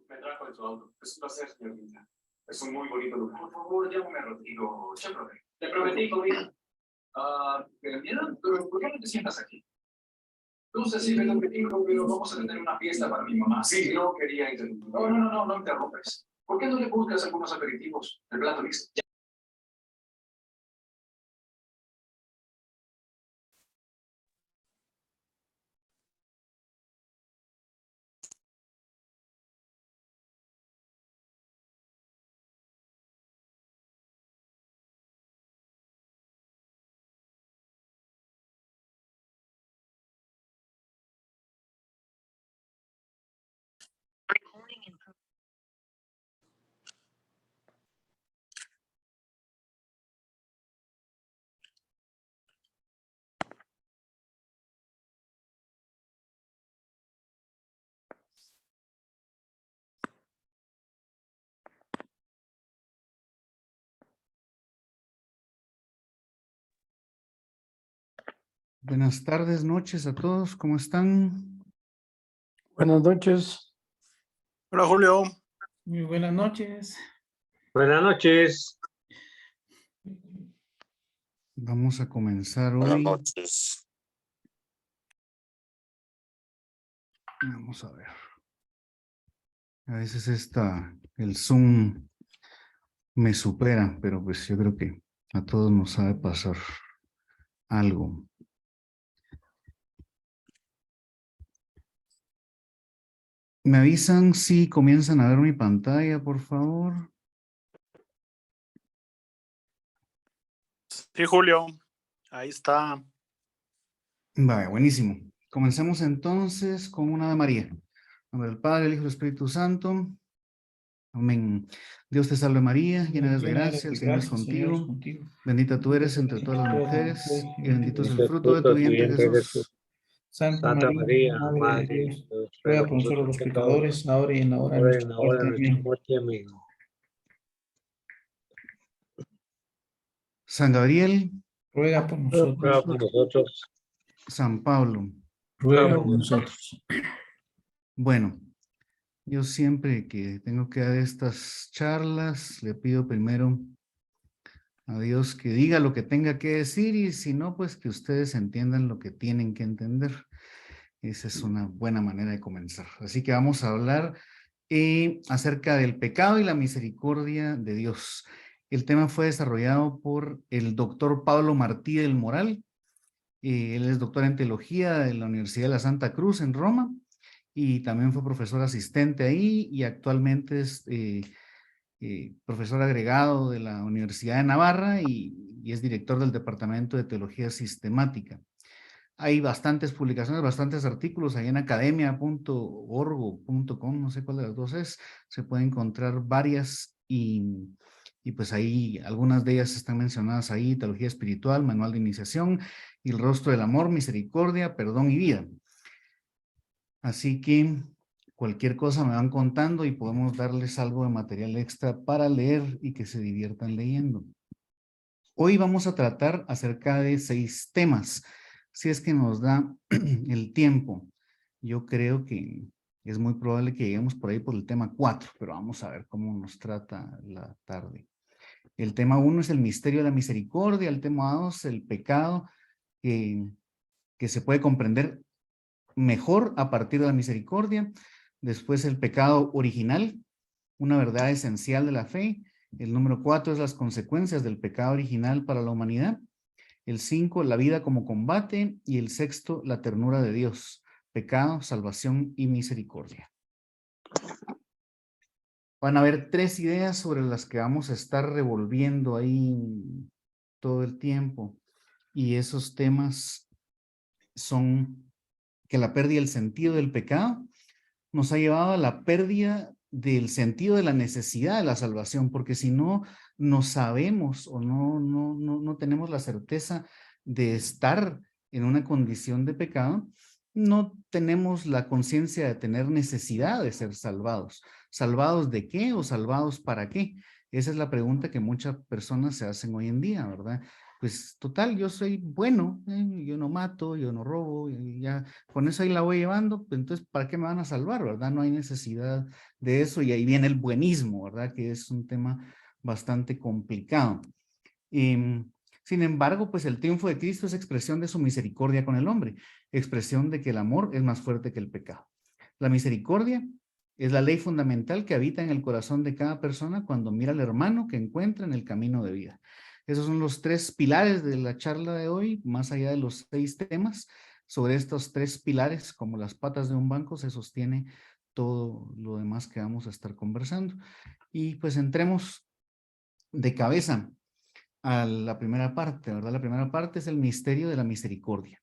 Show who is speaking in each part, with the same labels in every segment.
Speaker 1: Me trajo en su auto. Es un placer, señorita. Es un muy bonito lugar. Por favor, llámame Rodrigo. Siempre. Te prometí comida. Pero ¿por qué no te sientas aquí? Entonces, sí, me lo que dijo, pero vamos a tener una fiesta para mi mamá. Sí, no quería interrumpir. No interrumpes. ¿Por qué no le buscas algunos aperitivos? El plato listo.
Speaker 2: Buenas tardes, noches a todos, ¿cómo están?
Speaker 3: Buenas noches.
Speaker 4: Hola, Julio.
Speaker 5: Muy buenas noches.
Speaker 6: Buenas noches.
Speaker 2: Vamos a comenzar
Speaker 7: Buenas
Speaker 2: hoy.
Speaker 7: noches.
Speaker 2: Vamos a ver. A veces el Zoom me supera, pero pues yo creo que a todos nos sabe pasar algo. ¿Me avisan si comienzan a ver mi pantalla, por favor?
Speaker 4: Sí, Julio. Ahí está.
Speaker 2: Vale, buenísimo. Comencemos entonces con una Ave María. En nombre del Padre, el Hijo y el Espíritu Santo. Amén. Dios te salve María, llena eres de gracia, el Señor es contigo. Bendita tú eres entre todas las mujeres y bendito es el fruto de tu vientre, Jesús.
Speaker 5: Santa María, Madre de Dios, ruega por nosotros los pecadores, ahora y en la hora de nuestra muerte. Amén.
Speaker 2: San Gabriel,
Speaker 5: Ruega por nosotros.
Speaker 2: San Pablo.
Speaker 5: Ruega por nosotros.
Speaker 2: Bueno, yo siempre que tengo que dar estas charlas, le pido primero a Dios que diga lo que tenga que decir y si no, pues que ustedes entiendan lo que tienen que entender. Esa es una buena manera de comenzar. Así que vamos a hablar acerca del pecado y la misericordia de Dios. El tema fue desarrollado por el doctor Pablo Martí del Moral. Él es doctor en teología de la Universidad de la Santa Cruz en Roma y también fue profesor asistente ahí y actualmente es profesor agregado de la Universidad de Navarra y es director del Departamento de Teología Sistemática. Hay bastantes publicaciones, bastantes artículos ahí en academia.org.com, no sé cuál de las dos es, se pueden encontrar varias y pues ahí algunas de ellas están mencionadas ahí: Teología Espiritual, Manual de Iniciación y El Rostro del Amor, Misericordia, Perdón y Vida. Así que cualquier cosa me van contando y podemos darles algo de material extra para leer y que se diviertan leyendo. Hoy vamos a tratar acerca de 6 temas, si es que nos da el tiempo. Yo creo que es muy probable que lleguemos por ahí por el tema 4, pero vamos a ver cómo nos trata la tarde. El tema 1 es el misterio de la misericordia, el tema 2, el pecado, que se puede comprender mejor a partir de la misericordia. Después el pecado original, una verdad esencial de la fe. El número 4 es las consecuencias del pecado original para la humanidad. El 5, la vida como combate. Y el 6, la ternura de Dios, pecado, salvación y misericordia. Van a haber 3 ideas sobre las que vamos a estar revolviendo ahí todo el tiempo. Y esos temas son que la pérdida del sentido del pecado nos ha llevado a la pérdida del sentido de la necesidad de la salvación, porque si no sabemos o no tenemos la certeza de estar en una condición de pecado, no tenemos la conciencia de tener necesidad de ser salvados. ¿Salvados de qué o salvados para qué? Esa es la pregunta que muchas personas se hacen hoy en día, ¿verdad? pues total, yo soy bueno, yo no mato, yo no robo, y ya con eso ahí la voy llevando, pues entonces, ¿para qué me van a salvar, verdad? No hay necesidad de eso, y ahí viene el buenismo, ¿verdad? Que es un tema bastante complicado. Sin embargo, pues el triunfo de Cristo es expresión de su misericordia con el hombre, expresión de que el amor es más fuerte que el pecado. La misericordia es la ley fundamental que habita en el corazón de cada persona cuando mira al hermano que encuentra en el camino de vida. Esos son los 3 pilares de la charla de hoy, más allá de los 6 temas. Sobre estos 3 pilares, como las patas de un banco, se sostiene todo lo demás que vamos a estar conversando. Y pues entremos de cabeza a la primera parte, ¿verdad? La primera parte es el misterio de la misericordia.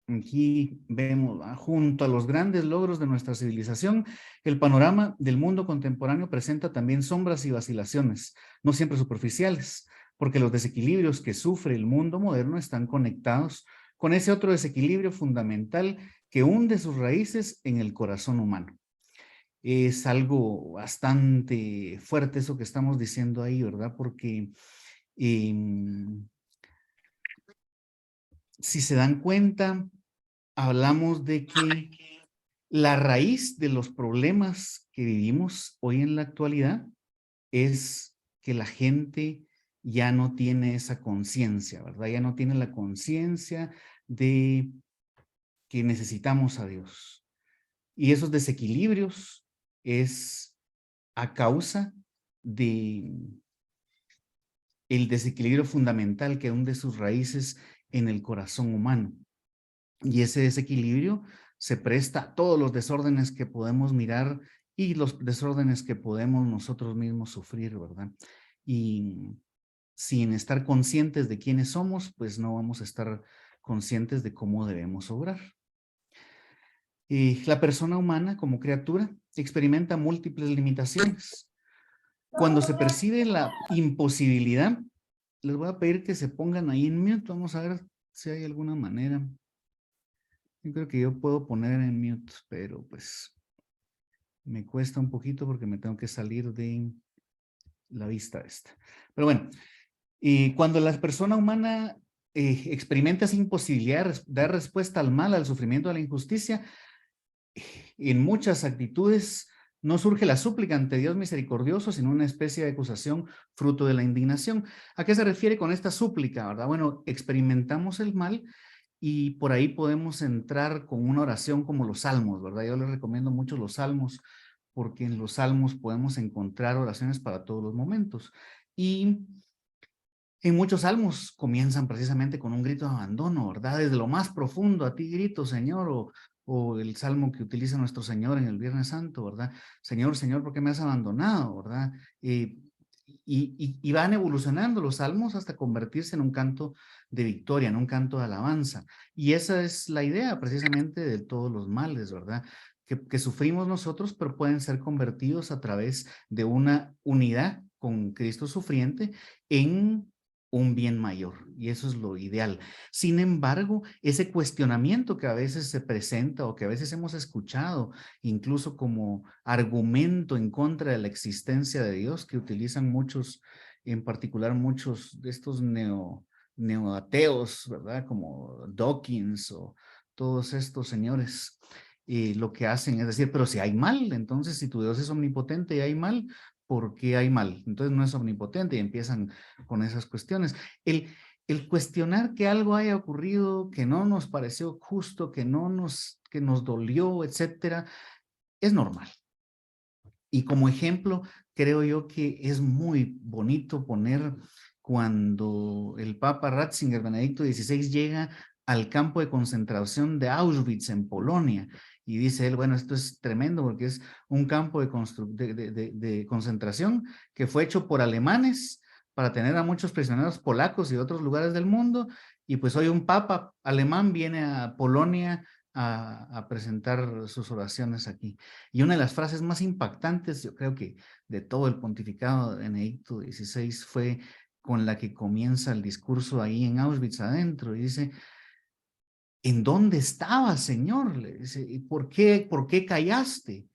Speaker 2: Aquí vemos, junto a los grandes logros de nuestra civilización, el panorama del mundo contemporáneo presenta también sombras y vacilaciones, no siempre superficiales, porque los desequilibrios que sufre el mundo moderno están conectados con ese otro desequilibrio fundamental que hunde sus raíces en el corazón humano. Es algo bastante fuerte eso que estamos diciendo ahí, ¿verdad? Porque si se dan cuenta, hablamos de que la raíz de los problemas que vivimos hoy en la actualidad es que la gente ya no tiene esa conciencia, ¿verdad? Ya no tiene la conciencia de que necesitamos a Dios. Y esos desequilibrios es a causa de el desequilibrio fundamental que hunde sus raíces en el corazón humano. Y ese desequilibrio se presta a todos los desórdenes que podemos mirar y los desórdenes que podemos nosotros mismos sufrir, ¿verdad? Y sin estar conscientes de quiénes somos, pues no vamos a estar conscientes de cómo debemos obrar. Y la persona humana como criatura experimenta múltiples limitaciones. Cuando se percibe la imposibilidad, les voy a pedir que se pongan ahí en mute. Vamos a ver si hay alguna manera. Yo creo que yo puedo poner en mute, pero pues me cuesta un poquito porque me tengo que salir de la vista esta. Pero bueno, y cuando la persona humana experimenta esa imposibilidad de dar respuesta al mal, al sufrimiento, a la injusticia, en muchas actitudes no surge la súplica ante Dios misericordioso, sino una especie de acusación fruto de la indignación. ¿A qué se refiere con esta súplica, verdad? Bueno, experimentamos el mal y por ahí podemos entrar con una oración como los salmos, ¿verdad? Yo les recomiendo mucho los salmos porque en los salmos podemos encontrar oraciones para todos los momentos. Y en muchos salmos comienzan precisamente con un grito de abandono, ¿verdad? Desde lo más profundo, a ti grito, Señor, o el salmo que utiliza nuestro Señor en el Viernes Santo, ¿verdad? Señor, Señor, ¿por qué me has abandonado, verdad? Y van evolucionando los salmos hasta convertirse en un canto de victoria, en un canto de alabanza. Y esa es la idea precisamente de todos los males, ¿verdad? Que sufrimos nosotros, pero pueden ser convertidos a través de una unidad con Cristo sufriente en un bien mayor, y eso es lo ideal. Sin embargo, ese cuestionamiento que a veces se presenta o que a veces hemos escuchado, incluso como argumento en contra de la existencia de Dios, que utilizan muchos, en particular muchos de estos neoateos, ¿verdad? Como Dawkins o todos estos señores, lo que hacen es decir, pero si hay mal, entonces si tu Dios es omnipotente y hay mal, ¿por qué hay mal? Entonces no es omnipotente y empiezan con esas cuestiones. El cuestionar que algo haya ocurrido, que no nos pareció justo, que nos dolió, etcétera, es normal. Y como ejemplo, creo yo que es muy bonito poner cuando el Papa Ratzinger, Benedicto XVI, llega al campo de concentración de Auschwitz en Polonia. Y dice él, bueno, esto es tremendo porque es un campo de concentración que fue hecho por alemanes para tener a muchos prisioneros polacos y de otros lugares del mundo. Y pues hoy un papa alemán viene a Polonia a presentar sus oraciones aquí. Y una de las frases más impactantes, yo creo que de todo el pontificado de Benedicto XVI, fue con la que comienza el discurso ahí en Auschwitz adentro. Y dice, ¿en dónde estabas, Señor? Le dice, ¿y por qué callaste?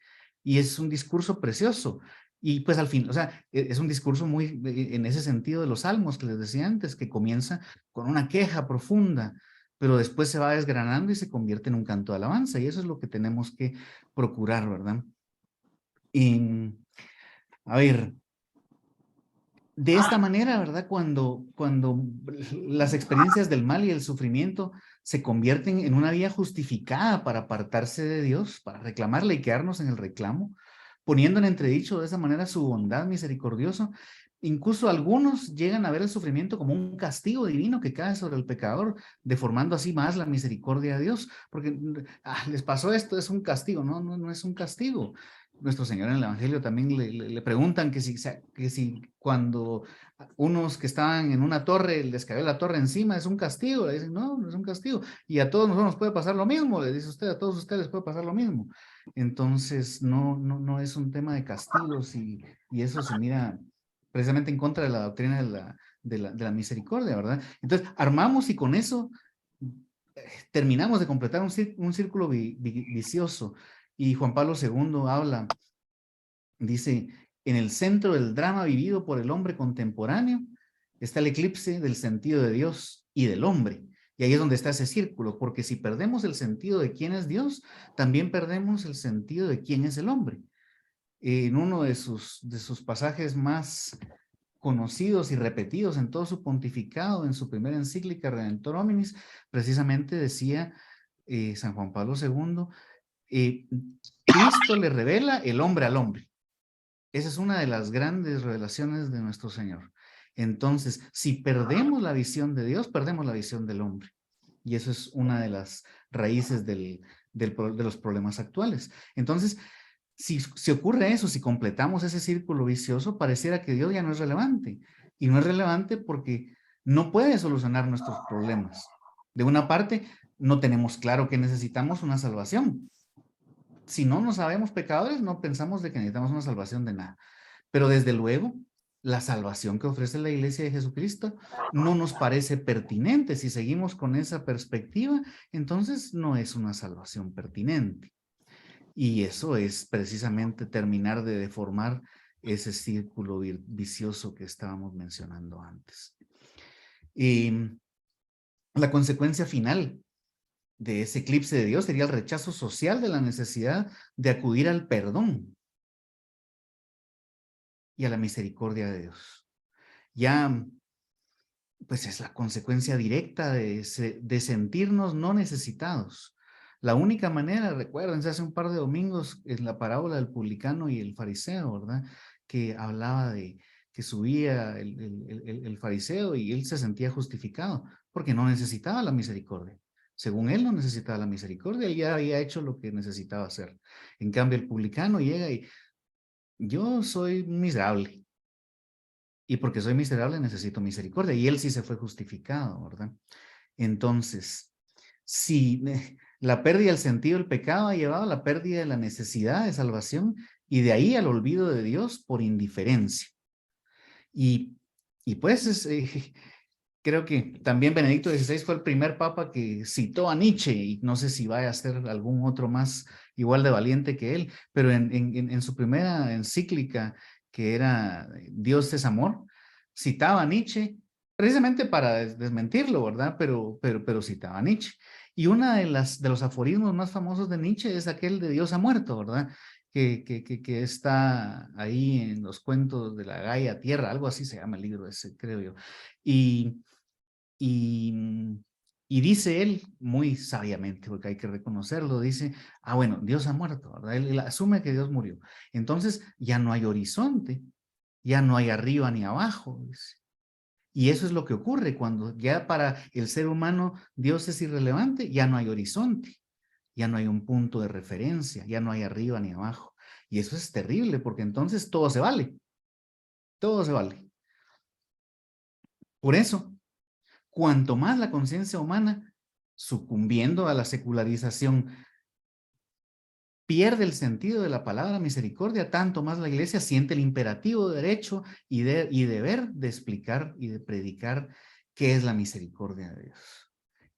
Speaker 2: Y es un discurso precioso. Y pues al fin, o sea, es un discurso muy en ese sentido de los salmos que les decía antes, que comienza con una queja profunda, pero después se va desgranando y se convierte en un canto de alabanza, y eso es lo que tenemos que procurar, ¿verdad? Y, a ver, de esta manera, ¿verdad? Cuando las experiencias del mal y el sufrimiento se convierten en una vía justificada para apartarse de Dios, para reclamarle y quedarnos en el reclamo, poniendo en entredicho de esa manera su bondad misericordiosa, incluso algunos llegan a ver el sufrimiento como un castigo divino que cae sobre el pecador, deformando así más la misericordia de Dios, porque les pasó esto, es un castigo. No es un castigo. Nuestro Señor en el Evangelio también le preguntan que si cuando unos que estaban en una torre les cayó la torre encima es un castigo. Le dicen, no es un castigo. Y a todos nosotros nos puede pasar lo mismo, le dice usted, a todos ustedes les puede pasar lo mismo. Entonces, no es un tema de castigos y eso se mira precisamente en contra de la doctrina de la misericordia, ¿verdad? Entonces, armamos y con eso terminamos de completar un círculo vicioso. Y Juan Pablo II habla, dice, en el centro del drama vivido por el hombre contemporáneo está el eclipse del sentido de Dios y del hombre. Y ahí es donde está ese círculo, porque si perdemos el sentido de quién es Dios, también perdemos el sentido de quién es el hombre. En uno de sus pasajes más conocidos y repetidos en todo su pontificado, en su primera encíclica Redentor Hominis, precisamente decía San Juan Pablo II, Cristo le revela el hombre al hombre. Esa es una de las grandes revelaciones de nuestro Señor. Entonces, si perdemos la visión de Dios, perdemos la visión del hombre. Y eso es una de las raíces de los problemas actuales. Entonces, si ocurre eso, si completamos ese círculo vicioso, pareciera que Dios ya no es relevante. Y no es relevante porque no puede solucionar nuestros problemas. De una parte, no tenemos claro que necesitamos una salvación. Si no sabemos pecadores, no pensamos de que necesitamos una salvación de nada. Pero desde luego, la salvación que ofrece la Iglesia de Jesucristo no nos parece pertinente. Si seguimos con esa perspectiva, entonces no es una salvación pertinente. Y eso es precisamente terminar de deformar ese círculo vicioso que estábamos mencionando antes. Y la consecuencia final de ese eclipse de Dios sería el rechazo social de la necesidad de acudir al perdón y a la misericordia de Dios. Ya, pues es la consecuencia directa de sentirnos no necesitados. La única manera, recuérdense, hace un par de domingos en la parábola del publicano y el fariseo, ¿verdad? Que hablaba de que subía el fariseo y él se sentía justificado porque no necesitaba la misericordia. Según él no necesitaba la misericordia, él ya había hecho lo que necesitaba hacer. En cambio, el publicano llega y yo soy miserable. Y porque soy miserable necesito misericordia. Y él sí se fue justificado, ¿verdad? Entonces, si la pérdida del sentido del pecado ha llevado a la pérdida de la necesidad de salvación y de ahí al olvido de Dios por indiferencia. Y pues creo que también Benedicto XVI fue el primer papa que citó a Nietzsche y no sé si vaya a ser algún otro más igual de valiente que él, pero en su primera encíclica que era Dios es amor, citaba a Nietzsche precisamente para desmentirlo, ¿verdad? Pero citaba a Nietzsche. Y una de los aforismos más famosos de Nietzsche es aquel de Dios ha muerto, ¿verdad? Que está ahí en los cuentos de la Gaia Tierra, algo así se llama el libro ese, creo yo. Y dice él, muy sabiamente, porque hay que reconocerlo, dice, bueno, Dios ha muerto, ¿verdad? Él asume que Dios murió. Entonces ya no hay horizonte, ya no hay arriba ni abajo, dice. Y eso es lo que ocurre cuando ya para el ser humano Dios es irrelevante, ya no hay horizonte, ya no hay un punto de referencia, ya no hay arriba ni abajo. Y eso es terrible porque entonces todo se vale, todo se vale. Por eso, cuanto más la conciencia humana, sucumbiendo a la secularización, pierde el sentido de la palabra misericordia, tanto más la Iglesia siente el imperativo derecho y deber de explicar y de predicar qué es la misericordia de Dios.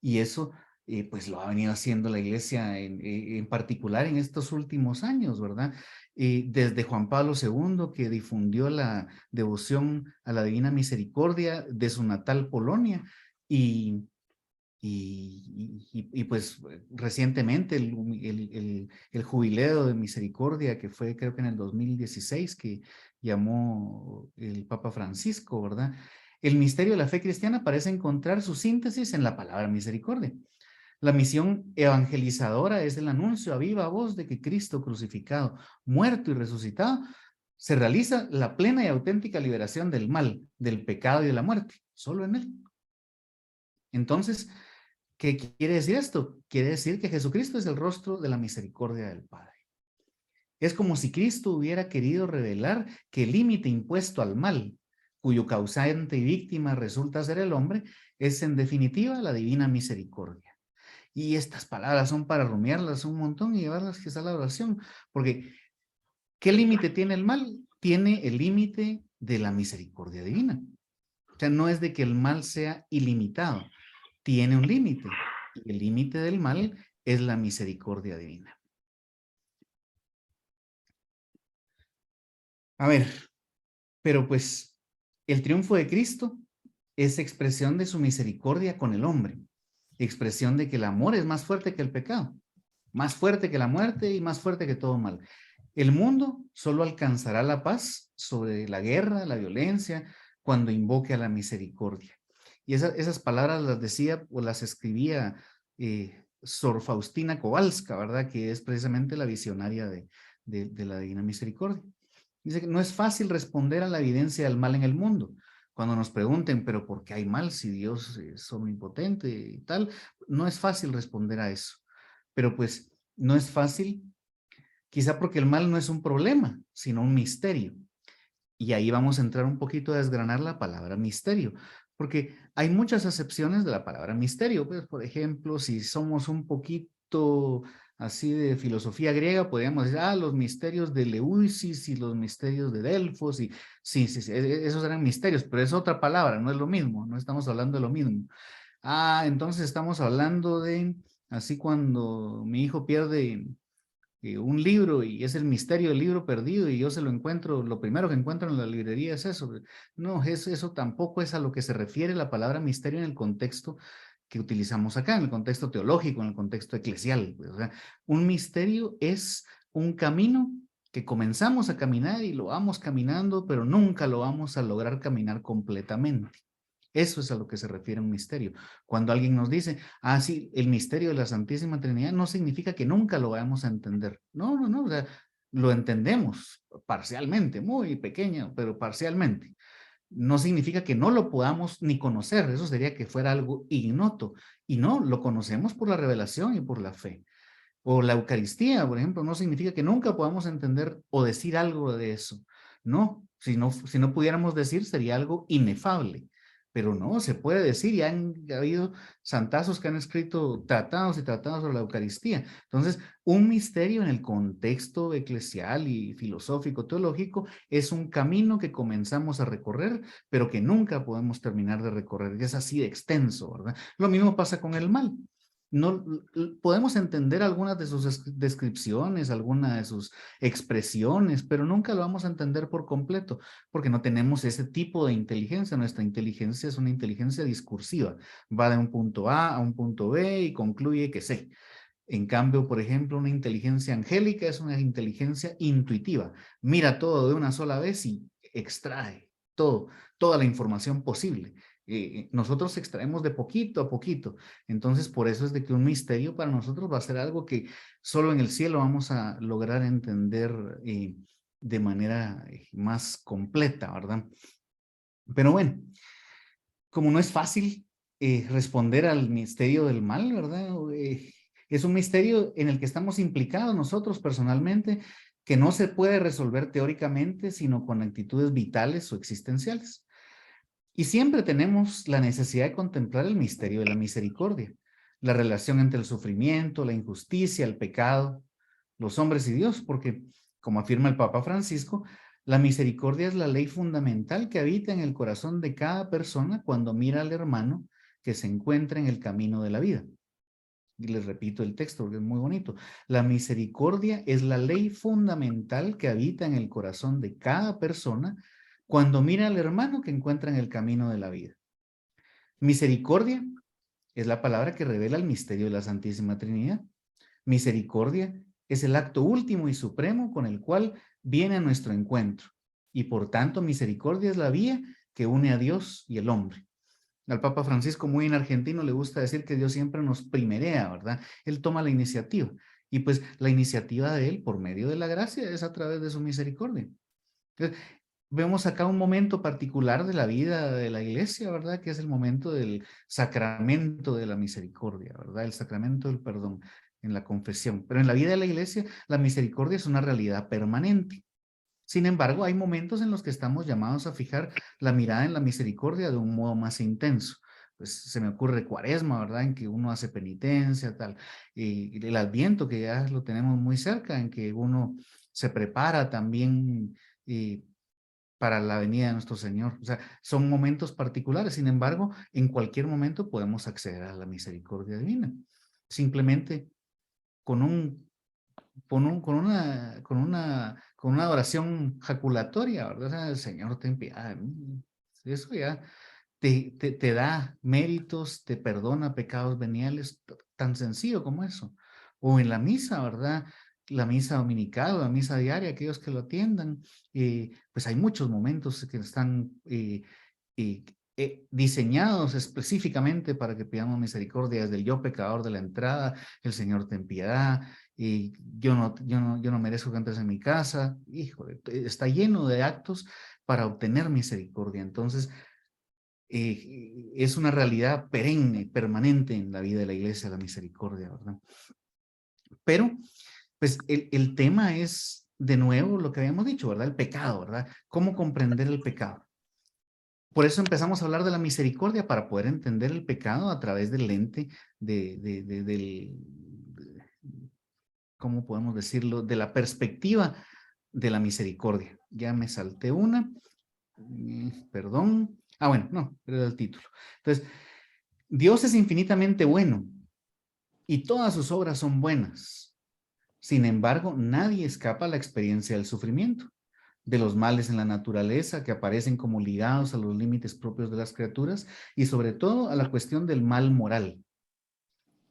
Speaker 2: Y eso pues lo ha venido haciendo la Iglesia en particular en estos últimos años, ¿verdad? Desde Juan Pablo II, que difundió la devoción a la Divina Misericordia de su natal Polonia, y pues recientemente el jubileo de misericordia que fue creo que en el 2016 que llamó el Papa Francisco, ¿verdad? El misterio de la fe cristiana parece encontrar su síntesis en la palabra misericordia. La misión evangelizadora es el anuncio a viva voz de que Cristo crucificado, muerto y resucitado, se realiza la plena y auténtica liberación del mal, del pecado y de la muerte, solo en él. Entonces, ¿qué quiere decir esto? Quiere decir que Jesucristo es el rostro de la misericordia del Padre. Es como si Cristo hubiera querido revelar que el límite impuesto al mal, cuyo causante y víctima resulta ser el hombre, es en definitiva la divina misericordia. Y estas palabras son para rumiarlas un montón y llevarlas quizá a la oración, porque ¿qué límite tiene el mal? Tiene el límite de la misericordia divina. O sea, no es de que el mal sea ilimitado, tiene un límite, y el límite del mal es la misericordia divina. A ver, pero pues el triunfo de Cristo es expresión de su misericordia con el hombre, expresión de que el amor es más fuerte que el pecado, más fuerte que la muerte y más fuerte que todo mal. El mundo solo alcanzará la paz sobre la guerra, la violencia, cuando invoque a la misericordia. Y esas palabras las decía o las escribía Sor Faustina Kowalska, ¿verdad? Que es precisamente la visionaria de la Divina Misericordia. Dice que no es fácil responder a la evidencia del mal en el mundo. Cuando nos pregunten, pero ¿por qué hay mal si Dios es omnipotente y tal? No es fácil responder a eso. Pero pues no es fácil, quizá porque el mal no es un problema, sino un misterio. Y ahí vamos a entrar un poquito a desgranar la palabra misterio, porque hay muchas acepciones de la palabra misterio. Pues, por ejemplo, si somos un poquito así de filosofía griega, podríamos decir, los misterios de Eleusis y los misterios de Delfos, y sí, esos eran misterios, pero es otra palabra, no es lo mismo, no estamos hablando de lo mismo. Entonces estamos hablando de, así cuando mi hijo pierde un libro y es el misterio del libro perdido y yo se lo encuentro, lo primero que encuentro en la librería es eso. No, eso tampoco es a lo que se refiere la palabra misterio en el contexto que utilizamos acá, en el contexto teológico, en el contexto eclesial. O sea, un misterio es un camino que comenzamos a caminar y lo vamos caminando, pero nunca lo vamos a lograr caminar completamente. Eso es a lo que se refiere un misterio. Cuando alguien nos dice, sí, el misterio de la Santísima Trinidad, no significa que nunca lo vayamos a entender. No, o sea, lo entendemos parcialmente, muy pequeño, pero parcialmente. No significa que no lo podamos ni conocer, eso sería que fuera algo ignoto. Y no, lo conocemos por la revelación y por la fe. O la Eucaristía, por ejemplo, no significa que nunca podamos entender o decir algo de eso. No, si no pudiéramos decir, sería algo inefable. Pero no, se puede decir, y han habido santazos que han escrito tratados y tratados sobre la Eucaristía. Entonces, un misterio en el contexto eclesial y filosófico, teológico, es un camino que comenzamos a recorrer, pero que nunca podemos terminar de recorrer. Es así de extenso, ¿verdad? Lo mismo pasa con el mal. No podemos entender algunas de sus descripciones, algunas de sus expresiones, pero nunca lo vamos a entender por completo, porque no tenemos ese tipo de inteligencia. Nuestra inteligencia es una inteligencia discursiva. Va de un punto A un punto B y concluye que sé. En cambio, por ejemplo, una inteligencia angélica es una inteligencia intuitiva. Mira todo de una sola vez y extrae toda la información posible. Nosotros extraemos de poquito a poquito. Entonces, por eso es de que un misterio para nosotros va a ser algo que solo en el cielo vamos a lograr entender de manera más completa, ¿verdad? Pero bueno, como no es fácil responder al misterio del mal, ¿verdad? Es un misterio en el que estamos implicados nosotros personalmente, que no se puede resolver teóricamente, sino con actitudes vitales o existenciales. Y siempre tenemos la necesidad de contemplar el misterio de la misericordia, la relación entre el sufrimiento, la injusticia, el pecado, los hombres y Dios, porque, como afirma el Papa Francisco, la misericordia es la ley fundamental que habita en el corazón de cada persona cuando mira al hermano que se encuentra en el camino de la vida. Y les repito el texto porque es muy bonito. La misericordia es la ley fundamental que habita en el corazón de cada persona cuando mira al hermano que encuentra en el camino de la vida. Misericordia es la palabra que revela el misterio de la Santísima Trinidad. Misericordia es el acto último y supremo con el cual viene a nuestro encuentro. Y por tanto, misericordia es la vía que une a Dios y el hombre. Al Papa Francisco, muy en argentino, le gusta decir que Dios siempre nos primerea, ¿verdad? Él toma la iniciativa. Y pues la iniciativa de Él, por medio de la gracia, es a través de su misericordia. Entonces, vemos acá un momento particular de la vida de la iglesia, ¿verdad? Que es el momento del sacramento de la misericordia, ¿verdad? El sacramento del perdón en la confesión. Pero en la vida de la iglesia, la misericordia es una realidad permanente. Sin embargo, hay momentos en los que estamos llamados a fijar la mirada en la misericordia de un modo más intenso. Pues se me ocurre Cuaresma, ¿verdad? En que uno hace penitencia, tal. Y el Adviento, que ya lo tenemos muy cerca, en que uno se prepara también para la venida de nuestro Señor. O sea, son momentos particulares. Sin embargo, en cualquier momento podemos acceder a la misericordia divina. Simplemente con una oración jaculatoria, ¿verdad? O sea, el Señor, ten piedad de mí. Eso ya te da méritos, te perdona pecados veniales, tan sencillo como eso. O en la misa, ¿verdad? La misa dominical, la misa diaria, aquellos que lo atiendan, pues hay muchos momentos que están diseñados específicamente para que pidamos misericordia, desde el yo pecador de la entrada, el Señor ten piedad, y yo no merezco que entres en mi casa. Híjole, está lleno de actos para obtener misericordia. Entonces, es una realidad perenne, permanente en la vida de la iglesia, la misericordia, ¿verdad? Pero, pues, el tema es, de nuevo, lo que habíamos dicho, ¿verdad? El pecado, ¿verdad? ¿Cómo comprender el pecado? Por eso empezamos a hablar de la misericordia, para poder entender el pecado a través del lente ¿cómo podemos decirlo? De la perspectiva de la misericordia. Ya me salté una. Perdón. Bueno, no, era el título. Entonces, Dios es infinitamente bueno y todas sus obras son buenas. Sin embargo, nadie escapa a la experiencia del sufrimiento, de los males en la naturaleza que aparecen como ligados a los límites propios de las criaturas y sobre todo a la cuestión del mal moral.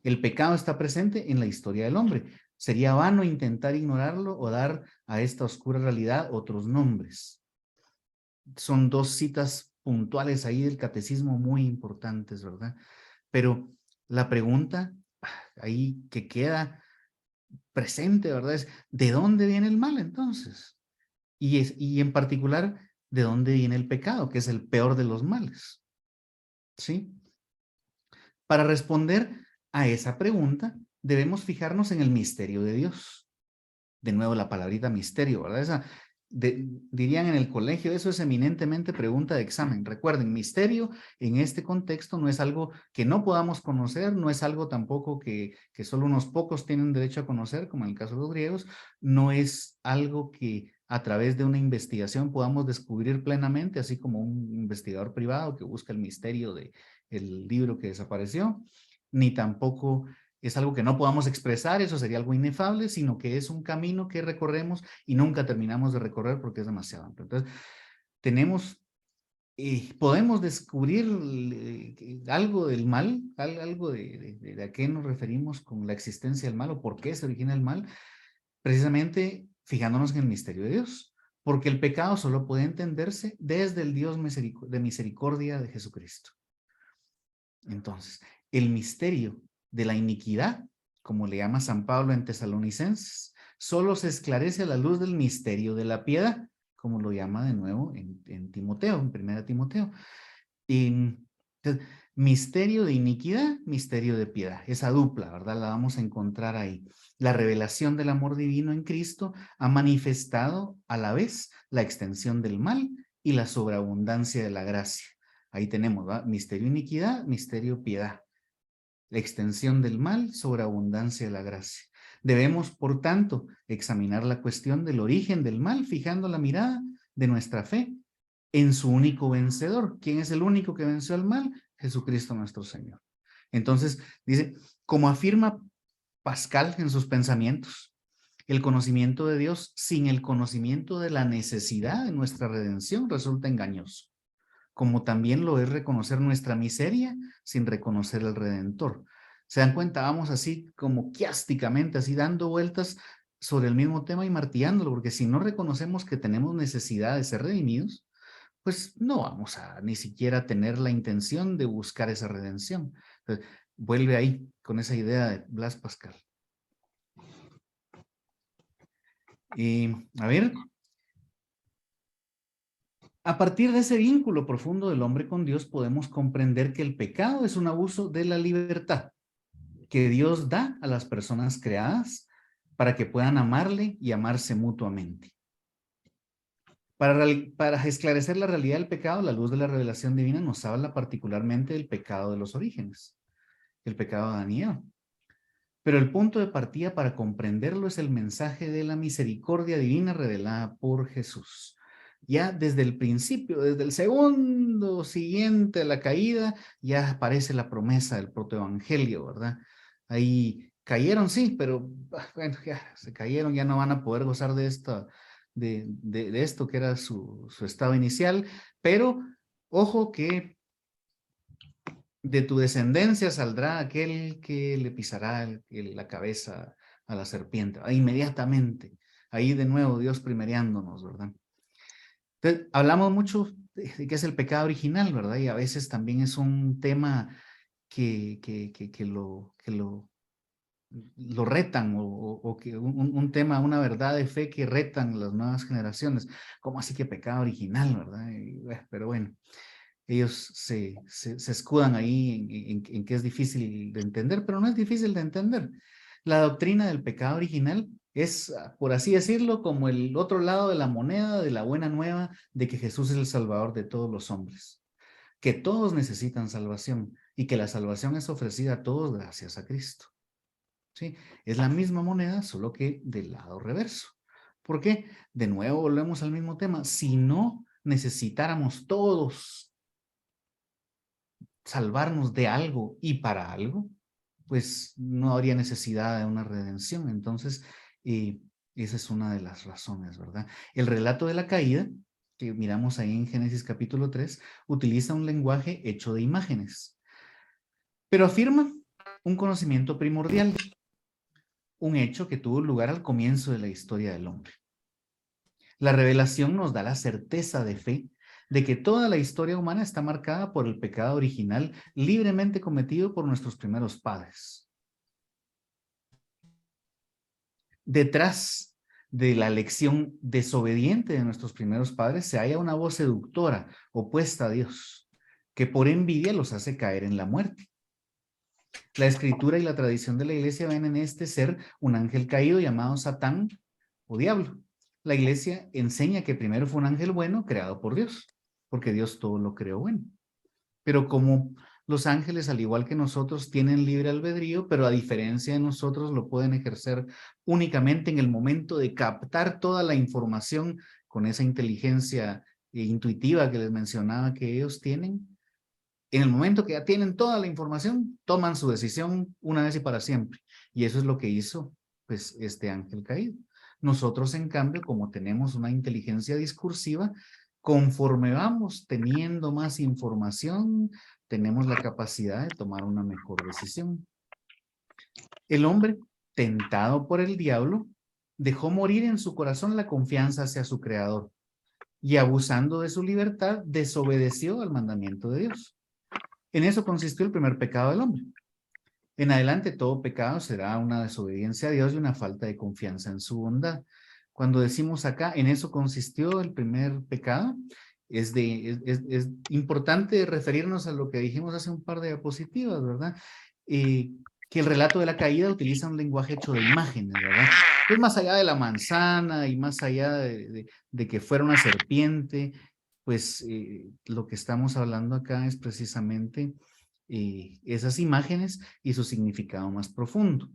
Speaker 2: El pecado está presente en la historia del hombre. Sería vano intentar ignorarlo o dar a esta oscura realidad otros nombres. Son dos citas puntuales ahí del catecismo muy importantes, ¿verdad? Pero la pregunta ahí que queda presente, ¿verdad? Es, ¿de dónde viene el mal entonces? Y en particular, ¿de dónde viene el pecado? Que es el peor de los males. ¿Sí? Para responder a esa pregunta, debemos fijarnos en el misterio de Dios. De nuevo, la palabrita misterio, ¿verdad? Dirían en el colegio, eso es eminentemente pregunta de examen. Recuerden, misterio en este contexto no es algo que no podamos conocer, no es algo tampoco que solo unos pocos tienen derecho a conocer, como en el caso de los griegos, no es algo que a través de una investigación podamos descubrir plenamente, así como un investigador privado que busca el misterio del libro que desapareció, ni tampoco es algo que no podamos expresar, eso sería algo inefable, sino que es un camino que recorremos y nunca terminamos de recorrer porque es demasiado amplio. Entonces, podemos descubrir algo del mal, algo de a qué nos referimos con la existencia del mal o por qué se origina el mal, precisamente fijándonos en el misterio de Dios, porque el pecado solo puede entenderse desde el Dios de misericordia de Jesucristo. Entonces, el misterio de la iniquidad, como le llama San Pablo en Tesalonicenses, solo se esclarece a la luz del misterio de la piedad, como lo llama de nuevo en Timoteo, en 1 Timoteo. Entonces, misterio de iniquidad, misterio de piedad, esa dupla, ¿verdad? La vamos a encontrar ahí. La revelación del amor divino en Cristo ha manifestado a la vez la extensión del mal y la sobreabundancia de la gracia. Ahí tenemos, ¿verdad? Misterio iniquidad, misterio piedad. La extensión del mal, sobreabundancia de la gracia. Debemos, por tanto, examinar la cuestión del origen del mal, fijando la mirada de nuestra fe en su único vencedor. ¿Quién es el único que venció al mal? Jesucristo nuestro Señor. Entonces, dice, Como afirma Pascal en sus pensamientos, el conocimiento de Dios sin el conocimiento de la necesidad de nuestra redención resulta engañoso, como también lo es reconocer nuestra miseria sin reconocer el Redentor. ¿Se dan cuenta? Vamos así como quiásticamente, así dando vueltas sobre el mismo tema y martillándolo, porque si no reconocemos que tenemos necesidad de ser redimidos, pues no vamos a ni siquiera tener la intención de buscar esa redención. Entonces, vuelve ahí con esa idea de Blas Pascal. Y a ver, a partir de ese vínculo profundo del hombre con Dios podemos comprender que el pecado es un abuso de la libertad que Dios da a las personas creadas para que puedan amarle y amarse mutuamente. Para esclarecer la realidad del pecado, la luz de la revelación divina nos habla particularmente del pecado de los orígenes, el pecado de Adán y Eva. Pero el punto de partida para comprenderlo es el mensaje de la misericordia divina revelada por Jesús. Ya desde el principio, desde el segundo siguiente a la caída, ya aparece la promesa del protoevangelio, ¿verdad? Ahí cayeron, sí, pero bueno, ya se cayeron, ya no van a poder gozar de esto que era su estado inicial, pero ojo que de tu descendencia saldrá aquel que le pisará la cabeza a la serpiente. Inmediatamente, ahí de nuevo Dios primereándonos, ¿verdad? Entonces, hablamos mucho de qué es el pecado original, ¿verdad? Y a veces también es un tema que lo retan o que un tema, una verdad de fe que retan las nuevas generaciones. ¿Cómo así que pecado original, verdad? Pero bueno, ellos se escudan ahí en que es difícil de entender, pero no es difícil de entender. La doctrina del pecado original es, por así decirlo, como el otro lado de la moneda de la buena nueva de que Jesús es el Salvador de todos los hombres, que todos necesitan salvación y que la salvación es ofrecida a todos gracias a Cristo. ¿Sí? Es la misma moneda, solo que del lado reverso. ¿Por qué? De nuevo volvemos al mismo tema. Si no necesitáramos todos salvarnos de algo y para algo, pues no habría necesidad de una redención. Entonces, esa es una de las razones, ¿verdad? El relato de la caída, que miramos ahí en Génesis capítulo 3, utiliza un lenguaje hecho de imágenes, pero afirma un conocimiento primordial, un hecho que tuvo lugar al comienzo de la historia del hombre. La revelación nos da la certeza de fe de que toda la historia humana está marcada por el pecado original libremente cometido por nuestros primeros padres. Detrás de la elección desobediente de nuestros primeros padres se halla una voz seductora, opuesta a Dios, que por envidia los hace caer en la muerte. La escritura y la tradición de la iglesia ven en este ser un ángel caído llamado Satán o diablo. La iglesia enseña que primero fue un ángel bueno creado por Dios, porque Dios todo lo creó bueno. Pero como los ángeles, al igual que nosotros, tienen libre albedrío, pero a diferencia de nosotros lo pueden ejercer únicamente en el momento de captar toda la información con esa inteligencia intuitiva que les mencionaba que ellos tienen. En el momento que ya tienen toda la información, toman su decisión una vez y para siempre. Y eso es lo que hizo, pues, este ángel caído. Nosotros, en cambio, como tenemos una inteligencia discursiva, conforme vamos teniendo más información, tenemos la capacidad de tomar una mejor decisión. El hombre, tentado por el diablo, dejó morir en su corazón la confianza hacia su creador y, abusando de su libertad, desobedeció al mandamiento de Dios. En eso consistió el primer pecado del hombre. En adelante, todo pecado será una desobediencia a Dios y una falta de confianza en su bondad. Cuando decimos acá, en eso consistió el primer pecado, es importante referirnos a lo que dijimos hace un par de diapositivas, ¿verdad? Que el relato de la caída utiliza un lenguaje hecho de imágenes, ¿verdad? Pues más allá de la manzana y más allá de que fuera una serpiente, pues lo que estamos hablando acá es precisamente esas imágenes y su significado más profundo,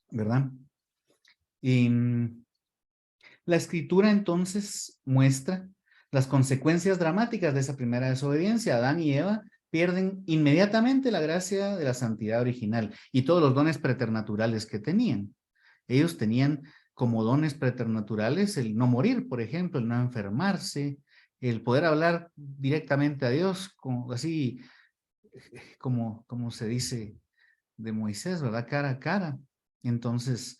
Speaker 2: ¿verdad? La escritura entonces muestra las consecuencias dramáticas de esa primera desobediencia. Adán y Eva pierden inmediatamente la gracia de la santidad original y todos los dones preternaturales que tenían. Ellos tenían como dones preternaturales el no morir, por ejemplo, el no enfermarse, el poder hablar directamente a Dios, así como se dice de Moisés, ¿verdad? Cara a cara. Entonces,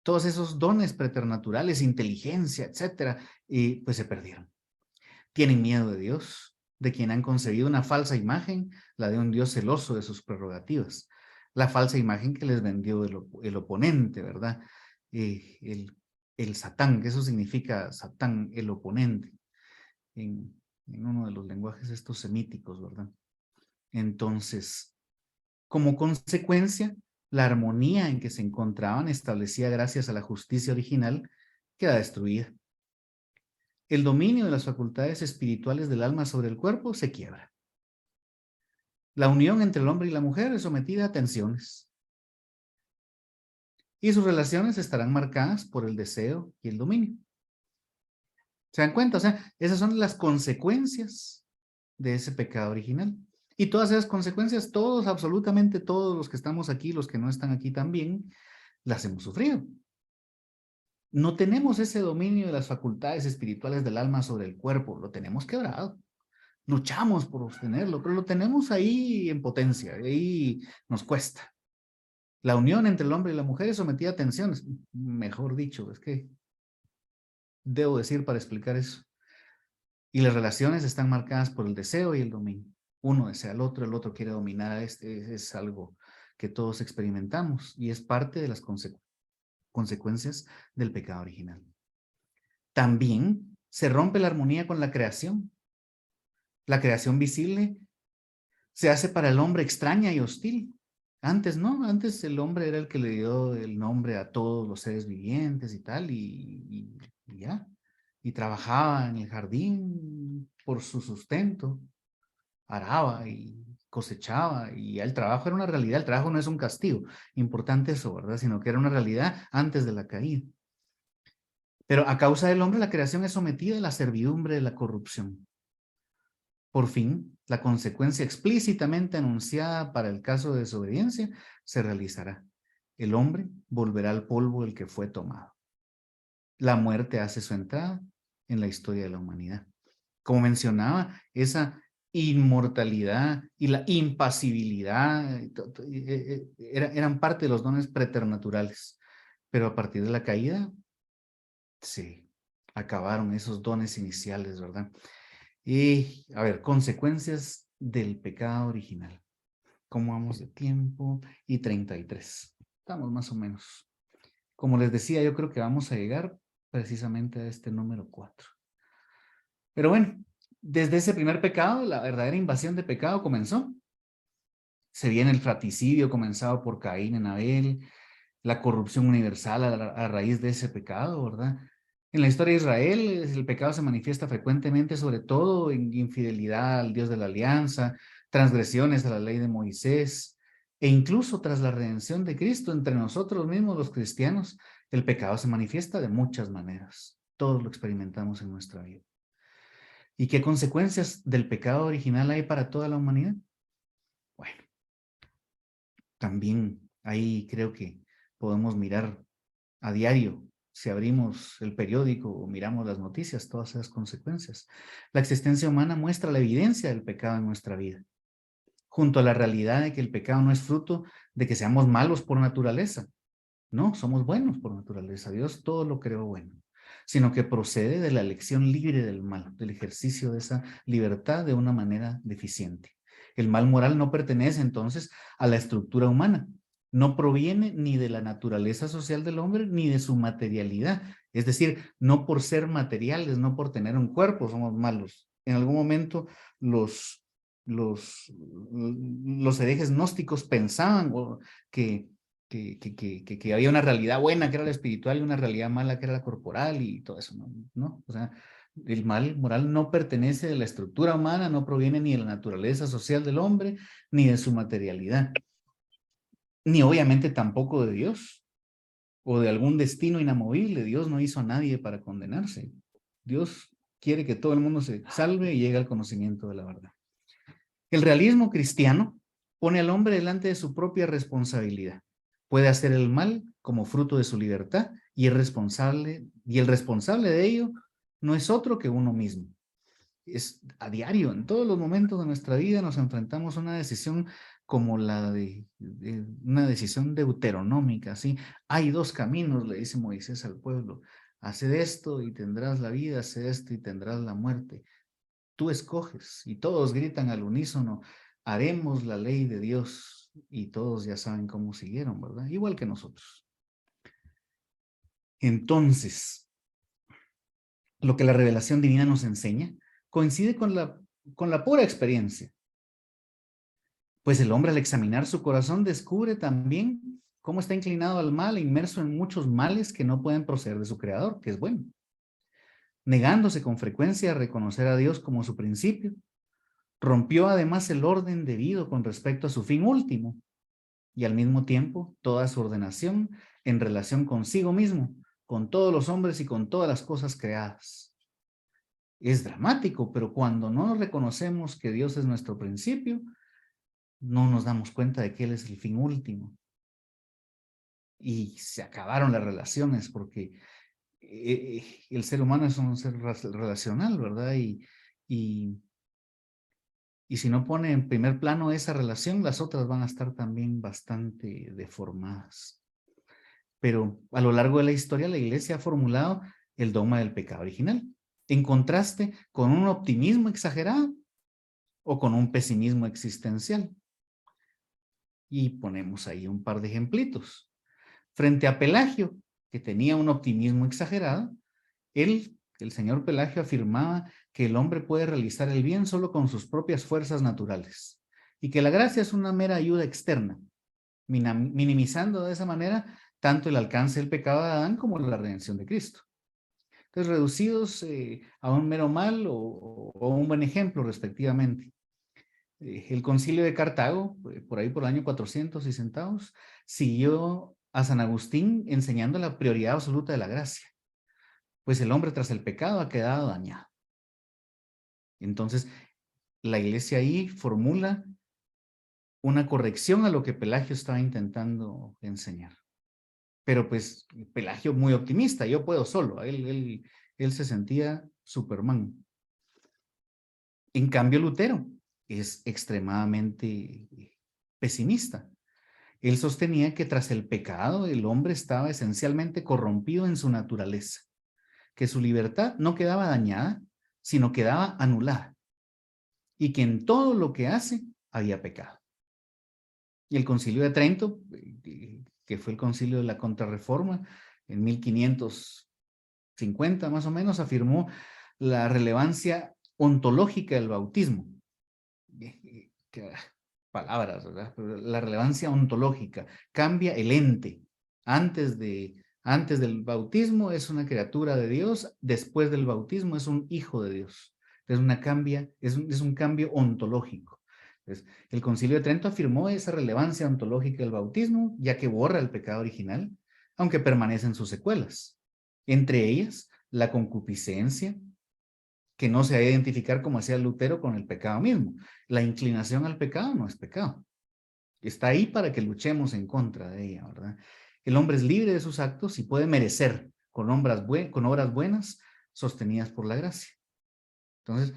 Speaker 2: todos esos dones preternaturales, inteligencia, etcétera, y pues se perdieron. Tienen miedo de Dios, de quien han concebido una falsa imagen, la de un Dios celoso de sus prerrogativas. La falsa imagen que les vendió el oponente, ¿verdad? El Satán, que eso significa Satán, el oponente, en uno de los lenguajes estos semíticos, ¿verdad? Entonces, como consecuencia, la armonía en que se encontraban, establecida gracias a la justicia original, queda destruida. El dominio de las facultades espirituales del alma sobre el cuerpo se quiebra. La unión entre el hombre y la mujer es sometida a tensiones. Y sus relaciones estarán marcadas por el deseo y el dominio. ¿Se dan cuenta? O sea, esas son las consecuencias de ese pecado original. Y todas esas consecuencias, todos, absolutamente todos los que estamos aquí, los que no están aquí también, las hemos sufrido. No tenemos ese dominio de las facultades espirituales del alma sobre el cuerpo, lo tenemos quebrado. Luchamos por obtenerlo, pero lo tenemos ahí en potencia, ahí nos cuesta. La unión entre el hombre y la mujer es sometida a tensiones, mejor dicho, es que debo decir para explicar eso. Y las relaciones están marcadas por el deseo y el dominio. Uno desea al otro, el otro quiere dominar a este, es algo que todos experimentamos y es parte de las consecuencias del pecado original. También se rompe la armonía con la creación. La creación visible se hace para el hombre extraña y hostil. Antes no, antes el hombre era el que le dio el nombre a todos los seres vivientes y tal, y ya. Y trabajaba en el jardín por su sustento, araba y cosechaba, y el trabajo era una realidad, el trabajo no es un castigo, importante eso, ¿verdad? Sino que era una realidad antes de la caída. Pero a causa del hombre la creación es sometida a la servidumbre de la corrupción. Por fin, la consecuencia explícitamente anunciada para el caso de desobediencia se realizará. El hombre volverá al polvo del que fue tomado. La muerte hace su entrada en la historia de la humanidad. Como mencionaba, esa inmortalidad y la impasibilidad eran parte de los dones preternaturales. Pero a partir de la caída, sí, acabaron esos dones iniciales, ¿verdad? Y, a ver, consecuencias del pecado original. ¿Cómo vamos de tiempo? Y 33. Estamos más o menos. Como les decía, yo creo que vamos a llegar precisamente a este número 4. Pero bueno, desde ese primer pecado, la verdadera invasión de pecado comenzó. Se viene el fratricidio comenzado por Caín en Abel, la corrupción universal a raíz de ese pecado, ¿verdad? En la historia de Israel, el pecado se manifiesta frecuentemente, sobre todo en infidelidad al Dios de la alianza, transgresiones a la ley de Moisés, e incluso tras la redención de Cristo, entre nosotros mismos los cristianos, el pecado se manifiesta de muchas maneras. Todos lo experimentamos en nuestra vida. ¿Y qué consecuencias del pecado original hay para toda la humanidad? Bueno, también ahí creo que podemos mirar a diario, si abrimos el periódico o miramos las noticias, todas esas consecuencias. La existencia humana muestra la evidencia del pecado en nuestra vida, junto a la realidad de que el pecado no es fruto de que seamos malos por naturaleza. No, somos buenos por naturaleza. Dios todo lo creó bueno, sino que procede de la elección libre del mal, del ejercicio de esa libertad de una manera deficiente. El mal moral no pertenece entonces a la estructura humana, no proviene ni de la naturaleza social del hombre ni de su materialidad. Es decir, no por ser materiales, no por tener un cuerpo somos malos. En algún momento los herejes gnósticos pensaban que había una realidad buena que era la espiritual y una realidad mala que era la corporal y todo eso, ¿no? O sea, el mal moral no pertenece a la estructura humana, no proviene ni de la naturaleza social del hombre, ni de su materialidad, ni obviamente tampoco de Dios, o de algún destino inamovible. Dios no hizo a nadie para condenarse. Dios quiere que todo el mundo se salve y llegue al conocimiento de la verdad. El realismo cristiano pone al hombre delante de su propia responsabilidad. Puede hacer el mal como fruto de su libertad y el responsable de ello no es otro que uno mismo. Es a diario, en todos los momentos de nuestra vida nos enfrentamos a una decisión como la de una decisión deuteronómica, ¿sí? Hay dos caminos, le dice Moisés al pueblo. Haced esto y tendrás la vida, haced esto y tendrás la muerte. Tú escoges, y todos gritan al unísono, haremos la ley de Dios, y todos ya saben cómo siguieron, ¿verdad? Igual que nosotros. Entonces, lo que la revelación divina nos enseña coincide con la pura experiencia. Pues el hombre al examinar su corazón descubre también cómo está inclinado al mal e inmerso en muchos males que no pueden proceder de su creador, que es bueno. Negándose con frecuencia a reconocer a Dios como su principio, rompió además el orden debido con respecto a su fin último y al mismo tiempo toda su ordenación en relación consigo mismo, con todos los hombres y con todas las cosas creadas. Es dramático, pero cuando no reconocemos que Dios es nuestro principio, no nos damos cuenta de que Él es el fin último. Y se acabaron las relaciones porque el ser humano es un ser relacional, ¿verdad? Y si no pone en primer plano esa relación, las otras van a estar también bastante deformadas. Pero a lo largo de la historia, la Iglesia ha formulado el dogma del pecado original, en contraste con un optimismo exagerado o con un pesimismo existencial. Y ponemos ahí un par de ejemplitos. Frente a Pelagio, que tenía un optimismo exagerado, el señor Pelagio afirmaba que el hombre puede realizar el bien solo con sus propias fuerzas naturales y que la gracia es una mera ayuda externa, minimizando de esa manera tanto el alcance del pecado de Adán como la redención de Cristo. Entonces, reducidos a un mero mal o un buen ejemplo, respectivamente. El concilio de Cartago, por ahí por el año 400 y centavos, siguió a San Agustín enseñando la prioridad absoluta de la gracia. Pues el hombre tras el pecado ha quedado dañado. Entonces, la Iglesia ahí formula una corrección a lo que Pelagio estaba intentando enseñar. Pero pues Pelagio muy optimista, yo puedo solo, él se sentía Superman. En cambio, Lutero es extremadamente pesimista. Él sostenía que tras el pecado el hombre estaba esencialmente corrompido en su naturaleza, que su libertad no quedaba dañada, sino quedaba anulada, y que en todo lo que hace había pecado. Y el Concilio de Trento, que fue el concilio de la Contrarreforma, en 1550 más o menos, afirmó la relevancia ontológica del bautismo. Palabras, ¿verdad? Pero la relevancia ontológica cambia el ente. Antes del bautismo es una criatura de Dios, después del bautismo es un hijo de Dios. Es un cambio ontológico. Entonces, el Concilio de Trento afirmó esa relevancia ontológica del bautismo, ya que borra el pecado original, aunque permanecen sus secuelas. Entre ellas, la concupiscencia, que no se ha de identificar como hacía Lutero con el pecado mismo. La inclinación al pecado no es pecado. Está ahí para que luchemos en contra de ella, ¿verdad? El hombre es libre de sus actos y puede merecer con obras buenas sostenidas por la gracia. Entonces,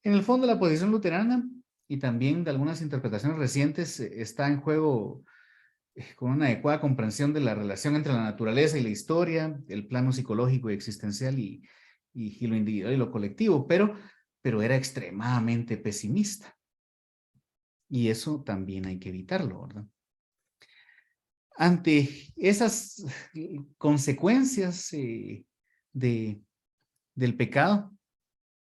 Speaker 2: en el fondo la posición luterana y también de algunas interpretaciones recientes está en juego con una adecuada comprensión de la relación entre la naturaleza y la historia, el plano psicológico y existencial y lo individual y lo colectivo, pero era extremadamente pesimista. Y eso también hay que evitarlo, ¿verdad? Ante esas consecuencias del pecado,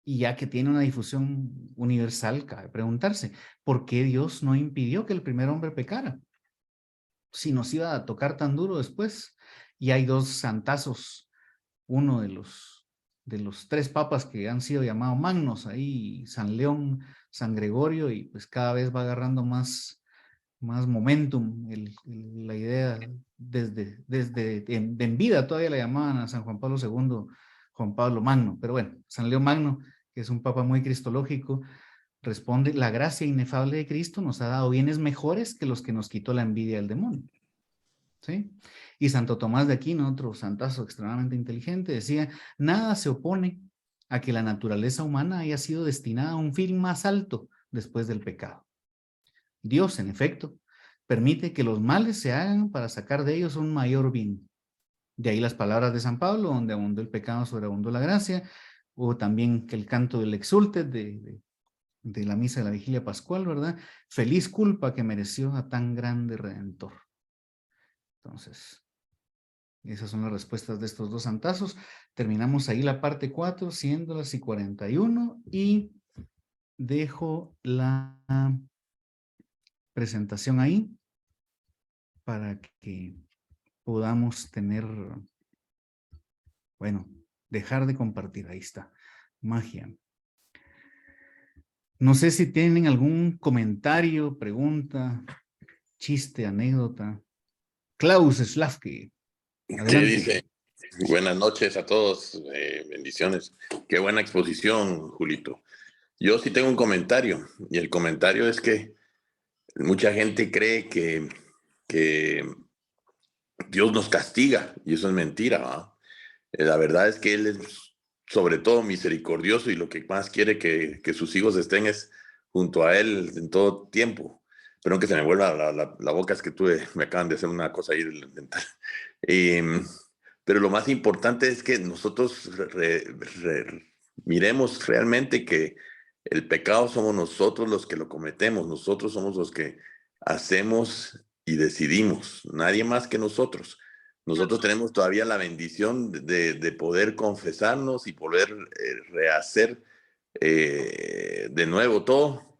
Speaker 2: y ya que tiene una difusión universal, cabe preguntarse, ¿por qué Dios no impidió que el primer hombre pecara? Si nos iba a tocar tan duro después. Y hay dos santazos, uno de los 3 papas que han sido llamados magnos, ahí San León, San Gregorio, y pues cada vez va agarrando más momentum la idea, desde en vida todavía le llamaban a San Juan Pablo II, Juan Pablo Magno, pero bueno, San León Magno, que es un papa muy cristológico, responde, la gracia inefable de Cristo nos ha dado bienes mejores que los que nos quitó la envidia del demonio. ¿Sí? Y Santo Tomás de Aquino, otro santazo extremadamente inteligente, decía, nada se opone a que la naturaleza humana haya sido destinada a un fin más alto después del pecado. Dios, en efecto, permite que los males se hagan para sacar de ellos un mayor bien. De ahí las palabras de San Pablo, donde abundó el pecado, sobreabundó la gracia, o también que el canto del exultet de la misa de la vigilia pascual, ¿verdad? Feliz culpa que mereció a tan grande Redentor. Entonces, esas son las respuestas de estos dos santazos. Terminamos ahí la parte 4, siendo las 41, y dejo la presentación ahí para que podamos tener, bueno, dejar de compartir. Ahí está, magia. No sé si tienen algún comentario, pregunta, chiste, anécdota. Klaus Slavke.
Speaker 7: ¿Qué dice? Buenas noches a todos, bendiciones. Qué buena exposición, Julito. Yo sí tengo un comentario, y el comentario es que mucha gente cree que Dios nos castiga, y eso es mentira, ¿va? La verdad es que Él es sobre todo misericordioso, y lo que más quiere que sus hijos estén es junto a Él en todo tiempo. Espero que se me vuelva la boca, es que me acaban de hacer una cosa ahí dental. Pero lo más importante es que nosotros miremos realmente que el pecado somos nosotros los que lo cometemos, nosotros somos los que hacemos y decidimos, nadie más que nosotros. Nosotros tenemos todavía la bendición de poder confesarnos y poder rehacer de nuevo todo,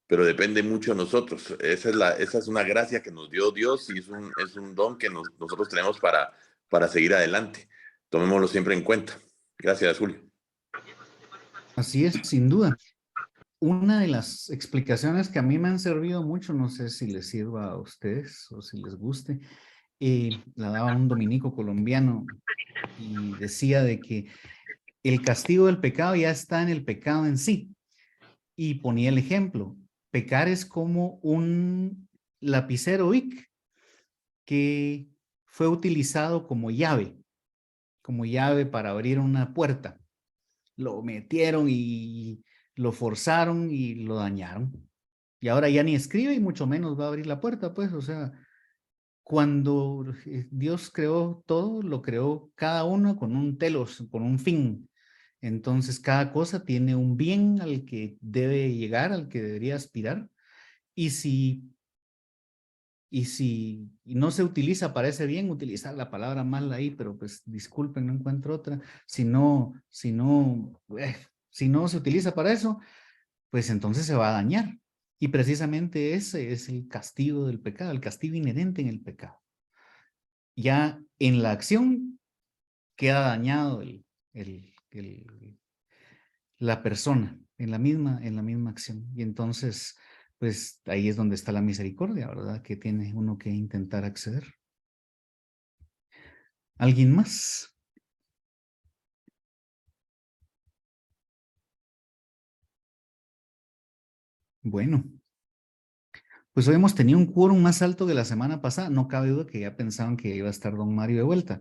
Speaker 7: pero depende mucho de nosotros. Esa es una gracia que nos dio Dios, y es un don que nosotros tenemos para seguir adelante. Tomémoslo siempre en cuenta. Gracias, Julio.
Speaker 2: Así es, sin duda. Una de las explicaciones que a mí me han servido mucho, no sé si les sirva a ustedes o si les guste, la daba un dominico colombiano y decía de que el castigo del pecado ya está en el pecado en sí. Y ponía el ejemplo, pecar es como un lapicero Bic que fue utilizado como llave para abrir una puerta. Lo metieron y lo forzaron y lo dañaron. Y ahora ya ni escribe y mucho menos va a abrir la puerta, pues, o sea, cuando Dios creó todo, lo creó cada uno con un telos, con un fin. Entonces, cada cosa tiene un bien al que debe llegar, al que debería aspirar. Y si no se utiliza para ese bien, utilizar la palabra mal ahí, pero pues disculpen, no encuentro otra. Si no se utiliza para eso, pues entonces se va a dañar. Y precisamente ese es el castigo del pecado, el castigo inherente en el pecado. Ya en la acción queda dañado la persona en la misma acción. Y entonces, pues ahí es donde está la misericordia, ¿verdad? Que tiene uno que intentar acceder. ¿Alguien más? Bueno, pues hoy hemos tenido un quórum más alto que la semana pasada. No cabe duda que ya pensaban que iba a estar don Mario de vuelta.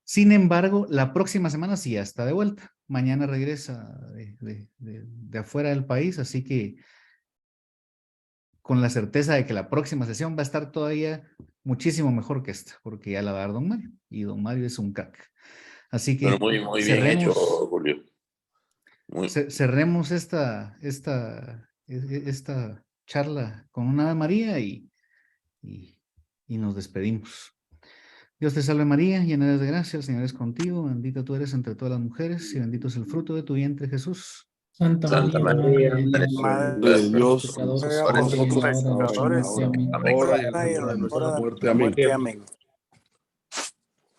Speaker 2: Sin embargo, la próxima semana sí ya está de vuelta. Mañana regresa de afuera del país, así que con la certeza de que la próxima sesión va a estar todavía muchísimo mejor que esta, porque ya la va a dar don Mario, y don Mario es un crack. Así que
Speaker 7: Pero muy bien hecho, Julio.
Speaker 2: Cerremos esta charla con una Ave María y nos despedimos. Dios te salve María, llena eres de gracia, el Señor es contigo, bendita tú eres entre todas las mujeres y bendito es el fruto de tu vientre, Jesús.
Speaker 5: Santa María,
Speaker 4: Madre
Speaker 5: de Dios,
Speaker 4: ruega por nosotros pecadores, ahora y en la hora de nuestra muerte. Amén.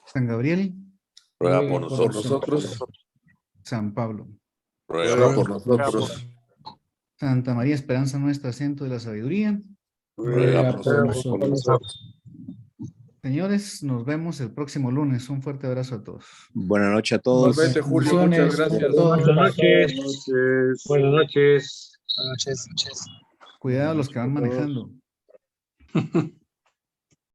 Speaker 2: San Gabriel,
Speaker 7: Ruega por nosotros.
Speaker 2: San Pablo,
Speaker 7: Ruega por nosotros.
Speaker 2: Santa María, esperanza nuestra, asiento de la sabiduría.
Speaker 5: ruega por nosotros.
Speaker 2: Señores, nos vemos el próximo lunes. Un fuerte abrazo a todos.
Speaker 8: Buenas noches a todos.
Speaker 5: Igualmente, Julio, muchas gracias.
Speaker 6: Buenas noches. Buenas noches.
Speaker 8: Buenas noches.
Speaker 2: Cuidado los que van manejando.